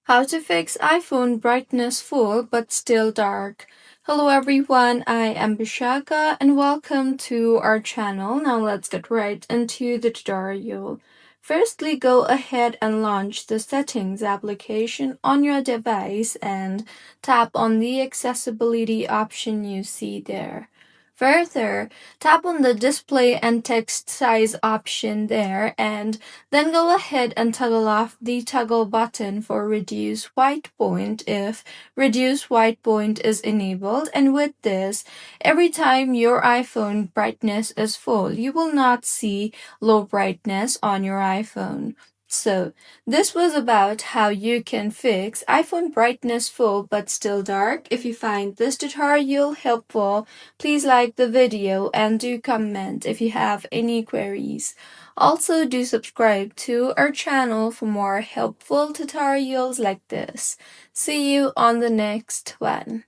How to fix iPhone brightness full but still dark. Hello everyone, I am Bishaka and welcome to our channel. Now let's get right into the tutorial. Firstly, go ahead and launch the settings application on your device and tap on the accessibility option you see there. Further, tap on the display and text size option there and then go ahead and toggle off the toggle button for reduce white point if reduce white point is enabled, and with this, every time your iPhone brightness is full, you will not see low brightness on your iPhone. So, this was about how you can fix iPhone brightness full but still dark. If you find this tutorial helpful, please like the video and do comment if you have any queries. Also, do subscribe to our channel for more helpful tutorials like this. See you on the next one.